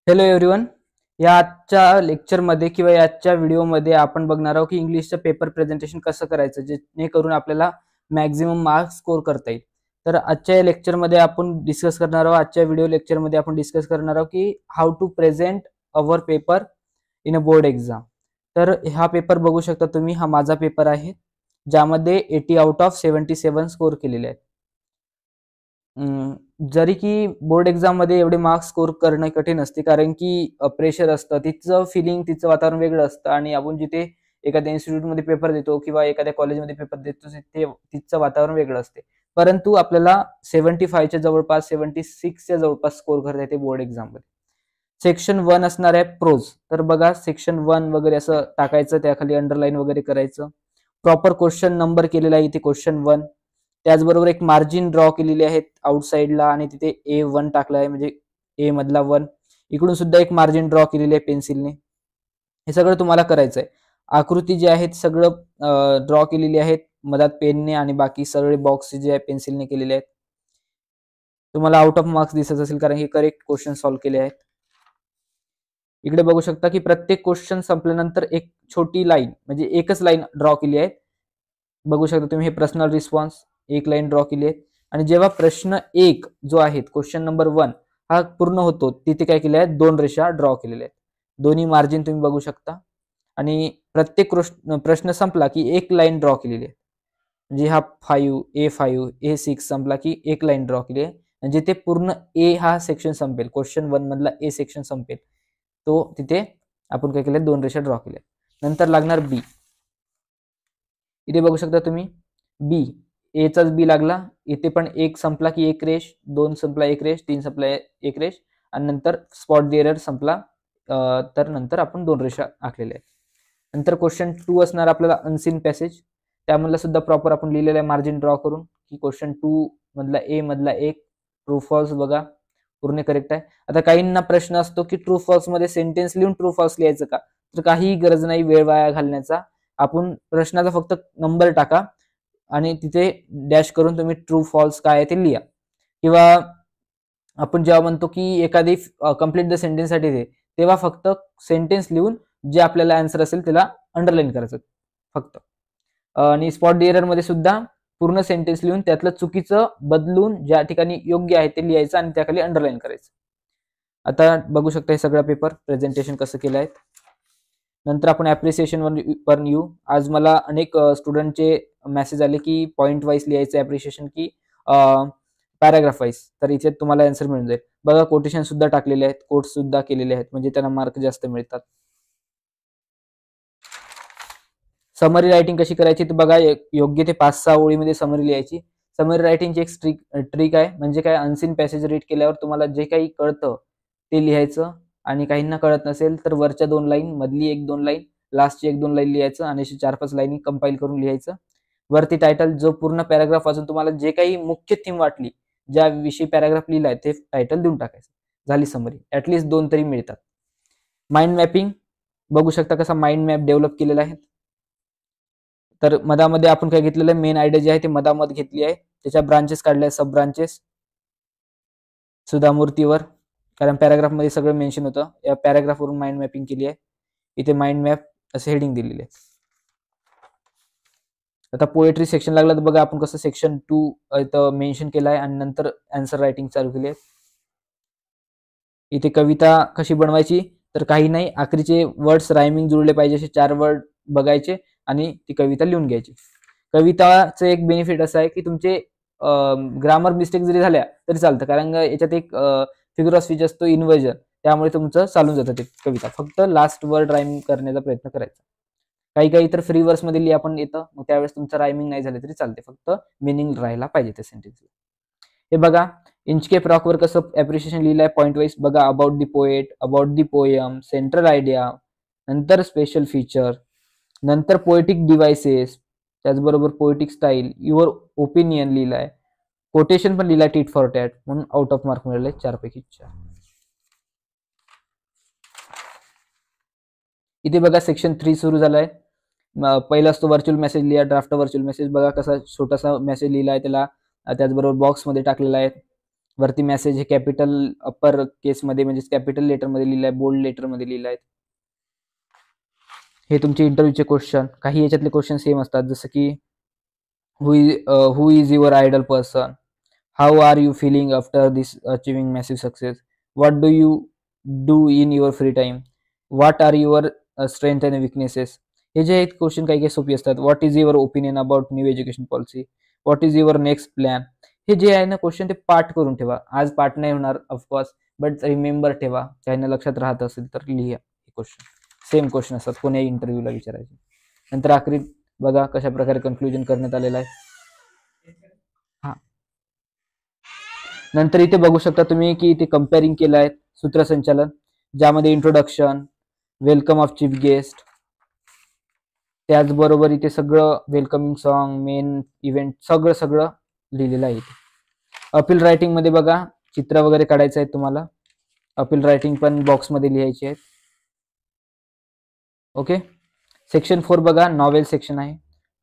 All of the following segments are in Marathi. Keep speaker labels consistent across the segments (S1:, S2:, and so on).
S1: Hello everyone. या आजच्या लेक्चरमध्ये किंवा याच्या व्हिडिओमध्ये आपण बघणार आहोत की इंग्लिशचं पेपर प्रेझेंटेशन कसं करायचं जेणेकरून आपल्याला मॅक्झिमम मार्क्स स्कोर करता येईल. तर आजच्या लेक्चरमध्ये आपण डिस्कस करणार आहोत आजच्या व्हिडिओ लेक्चरमध्ये आपण डिस्कस करणार आहोत की how to present our paper in a board exam. तर हा पेपर बघू शकता तुम्ही, हा माझा पेपर आहे ज्यामध्ये 80 आउट ऑफ 77 स्कोर केलेले आहेत. जरी की बोर्ड एक्झाम मध्ये एवढे मार्क्स स्कोर करणं कठीण असते, कारण की प्रेशर असतं, तिचं फिलिंग, तिचं वातावरण वेगळं असतं आणि आपण जिथे एखाद्या इन्स्टिट्यूटमध्ये पेपर देतो किंवा एखाद्या कॉलेजमध्ये पेपर देतो ते तिचं वातावरण वेगळं असते. परंतु आपल्याला 75च्या जवळपास 76च्या जवळपास स्कोर करता येते बोर्ड एक्झाम मध्ये. सेक्शन 1 असणार आहे प्रोज. तर बघा, सेक्शन 1 वगैरे असं टाकायचं, त्याखाली अंडरलाईन वगैरे करायचं. प्रॉपर क्वेश्चन नंबर केलेला आहे इथे क्वेश्चन 1. त्याचबरोबर एक मार्जिन ड्रॉ केलेली आहेत आउटसाइडला आणि तिथे A1 टाकला आहे, म्हणजे ए मधला 1. इकडून सुद्धा एक मार्जिन ड्रॉ केलेली आहे पेन्सिलने. हे सगळं तुम्हाला करायचं आहे. आकृती जे आहेत सगळं ड्रॉ केलेली आहेत मधात पेनने आणि बाकी सगळे बॉक्स जे आहे पेन्सिलने केलेले आहेत. तुम्हाला आउट ऑफ मार्क्स दिसत असेल कारण हे करेक्ट क्वेश्चन सॉल्व्ह केले आहेत. इकडे बघू शकता की प्रत्येक क्वेश्चन संपल्यानंतर एक छोटी लाईन, म्हणजे एकच लाईन ड्रॉ केली आहे. बघू शकता तुम्ही, हे पर्सनल रिस्पॉन्स एक लाईन ड्रॉ केली आहे. आणि जेव्हा प्रश्न 1 जो आहे क्वेश्चन नंबर 1 हा पूर्ण होतो तिथे काय केले आहेत, 2 रेषा ड्रॉ केलेल्या आहेत. दोन्ही मार्जिन तुम्ही बघू शकता. आणि प्रत्येक प्रश्न संपला की एक लाईन ड्रॉ केलेली आहे. म्हणजे हा 5 A6 संपला की एक लाईन ड्रॉ केली आहे. म्हणजे ते पूर्ण ए हा सेक्शन संपेल, क्वेश्चन 1 मधला ए सेक्शन संपेल, तो तिथे आपण काय केलं, 2 रेषा ड्रॉ केल्या. नंतर लागणार बी. इथे बघू शकता तुम्ही बी, एचाच बी लागला. इथे पण एक संपला की एक रेष, 2 संपला एक रेष, 3 संपला एक रेष आणि नंतर स्पॉट द एरर संपला. तर नंतर आपण 2 रेषा आखलेल्या आहेत. नंतर क्वेश्चन 2 असणार आपल्याला अनसीन पॅसेज. त्यामधला सुद्धा प्रॉपर आपण लिहिलेलं आहे मार्जिन ड्रॉ करून की क्वेश्चन 2 मधला ए मधला एक ट्रू फॉल्स. बघा पूर्ण करेक्ट आहे. आता काहींना प्रश्न असतो की ट्रू फॉल्स मध्ये सेंटेन्स लिहून ट्रू फॉल्स लिहायचं का? तर काहीही गरज नाही वेळ वाया घालण्याचा. आपण प्रश्नाचा फक्त नंबर टाका आणि तिथे डॅश करून तुम्ही ट्रू फॉल्स काय आहे ते लिहा. किंवा आपण जेव्हा म्हणतो की एखादी कंप्लीट द सेंटेन्स साठी दे, तेव्हा फक्त सेंटेन्स लिहून जे आपल्याला आन्सर असेल त्याला अंडरलाईन करायचं फक्त. आणि स्पॉट द एरर मध्ये सुद्धा पूर्ण सेंटेन्स लिहून त्यातलं चुकीचं बदलून ज्या ठिकाणी योग्य आहे ते लिहायचं आणि त्याखाली अंडरलाईन करायचं. आता बघू शकता हे सगळं पेपर प्रेझेंटेशन कसं केलं आहे. नंतर आपण ऍप्रिसिएशन वर येऊ. आज मला अनेक स्टुडंटचे मेसेज आले की पॉइंट वाईज लिहायचं ऍप्रिसिएशन की पॅराग्राफ वाईज. तर इथे तुम्हाला आन्सर मिळून जाईल. बघा कोटेशन सुद्धा टाकलेले आहेत, कोट्स सुद्धा केलेले आहेत, म्हणजे त्यांना मार्क जास्त मिळतात. समरी रायटिंग कशी करायची तर बघा, योग्य ते 5-6 ओळीमध्ये समरी लिहायची. समरी रायटिंगची एक ट्रिक आहे, म्हणजे काय, अनसीन पॅसेज रीड केल्यावर तुम्हाला जे काही कळतं ते लिहायचं. आणि काहींना कळत नसेल तर वरच्या 2 लाईन, मधली 1-2 लाईन, लास्टची 1-2 लाईन लिहायचं आणि अशी 4-5 लाईनी कंपाईल करून लिहायचं. वरती टायटल, जो पूर्ण पॅराग्राफ वाचून तुम्हाला जे काही मुख्य थीम वाटली, ज्या विषयी पॅराग्राफ लिहिलाय ते टायटल देऊन टाकायचं. झाली समरी. ऍटलीस्ट 2 तरी मिळतात. माइंड मॅपिंग बघू शकता कसा माइंड मॅप डेव्हलप केलेला आहे. तर मधामध्ये आपण काय घेतलेलं आहे, मेन आयडिया जे आहे ते मधामध्ये घेतली आहे, त्याच्या ब्रांचेस काढल्या, सब ब्रांचेस सुधा मूर्तीवर, कारण पॅराग्राफ मध्ये सगळं मेन्शन होतं. या पॅराग्राफ वरून माइंड मॅपिंग केली आहे. इथे माइंड मॅप असं हेडिंग दिलेली आहे. आता पोएट्री सेक्शन लागला तर बघा आपण कसं सेक्शन 2 इथं मेन्शन केलं आहे आणि नंतर आन्सर रायटिंग चालू केली आहे. इथे कविता कशी बनवायची तर काही नाही, आखरीचे वर्ड्स रायमिंग जुळले पाहिजे असे 4 वर्ड बघायचे आणि ती कविता लिहून घ्यायची. कविताचं एक बेनिफिट असं आहे की तुमचे ग्रामर मिस्टेक जरी झाल्या तरी चालतं, कारण याच्यात एक फिगर ऑफ स्पीच असतो, इन्व्हर्जन, त्यामुळे तुमचं चालून जातं ते कविता. फक्त लास्ट वर्ड रायमिंग करण्याचा प्रयत्न करायचा. काही तर फ्री वर्स मध्ये लिहा पण येतं, मग त्यावेळेस तुमचं रायमिंग नाही झालं तरी चालते, फक्त मिनिंग राहायला पाहिजे त्या सेंटेन्सला. हे बघा इंचकेप रॉकवर कसं ऍप्रिशिएशन लिहिलंय पॉइंट वाईज. बघा, about the poet, about the poem, central idea, नंतर स्पेशल फीचर, नंतर पोएटिक डिव्हाइसेस, त्याचबरोबर पोएटिक स्टाईल, युअर ओपिनियन लिहिलाय, कोटेशन पण लिहिलाय टीट फॉर टॅट, म्हणून आउट ऑफ मार्क मिळाले 4 पैकी 4. इथे बघा सेक्शन 3 सुरू झालाय. पहिला असतो व्हर्च्युअल मेसेज लिहा, ड्राफ्ट व्हर्च्युअल मेसेज. बघा कसा छोटासा मेसेज लिहिला आहे त्याला, त्याचबरोबर बॉक्समध्ये टाकलेला आहे. वरती मेसेज हे कॅपिटल अप्पर केसमध्ये म्हणजे कॅपिटल लेटरमध्ये लिहिलं आहे, बोल्ड लेटरमध्ये लिहिलं आहे. हे तुमचे इंटरव्ह्यूचे क्वेश्चन, काही याच्यातले क्वेश्चन सेम असतात, जसं की who is your idol person, how are you feeling after this achieving massive success, what do you do in your free time, what are your strength and weaknesses. हे जे आहेत क्वेश्चन काही काही सोपी असतात. What is your opinion about new education policy, what is your next plan. हे जे आहे ना क्वेश्चन ते पाठ करून ठेवा. आज पाठ नाही होणार ऑफकोर्स, बट रिमेंबर ठेवा. त्यांना लक्षात राहत असेल तर लिहा हे क्वेश्चन. सेम क्वेश्चन असतात, कोण्याही इंटरव्ह्यूला विचारायचे. नंतर आखरीत बघा कशा प्रकारे कन्क्लुजन करण्यात आलेलं आहे. हा, नंतर इथे बघू शकता तुम्ही की इथे कंपेअरिंग केलं आहे सूत्रसंचालन, ज्यामध्ये introduction, welcome of chief guest, त्याचबरोबर इथे सगळं वेलकमिंग सॉन्ग, मेन इव्हेंट सगळं सगळं लिहिलेलं आहे इथे. अपील रायटिंग मध्ये बघा चित्र वगैरे काढायचं आहे तुम्हाला. अपील रायटिंग पण बॉक्समध्ये लिहायची आहे. ओके. सेक्शन 4 बघा नॉवेल सेक्शन आहे.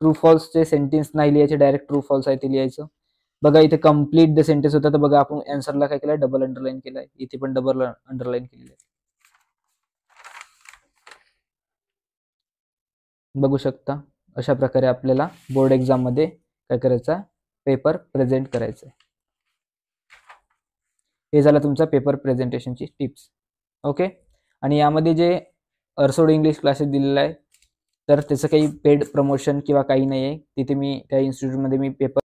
S1: ट्रू फॉल्सचे सेंटेन्स नाही लिहायचे, डायरेक्ट ट्रू फॉल्स आहे ते लिहायचं. बघा इथे कम्प्लीट द सेंटेन्स होता, तर बघा आपण आन्सरला काय केलंय, डबल अंडरलाईन केलंय. इथे पण डबल अंडरलाईन केलेलं आहे. बघू शकता अशा प्रकारे आपल्याला बोर्ड एक्झाम मध्ये काय करायचं, पेपर प्रेझेंट करायचं. हे झालं तुमचा पेपर प्रेझेंटेशनची टिप्स. ओके. आणि यामध्ये जे अर्सोड इंग्लिश क्लासेस दिलेला आहे, तर त्याचं काही पेड प्रमोशन किंवा काही नाही आहे. तिथे मी त्या इन्स्टिट्यूटमध्ये मी पेपर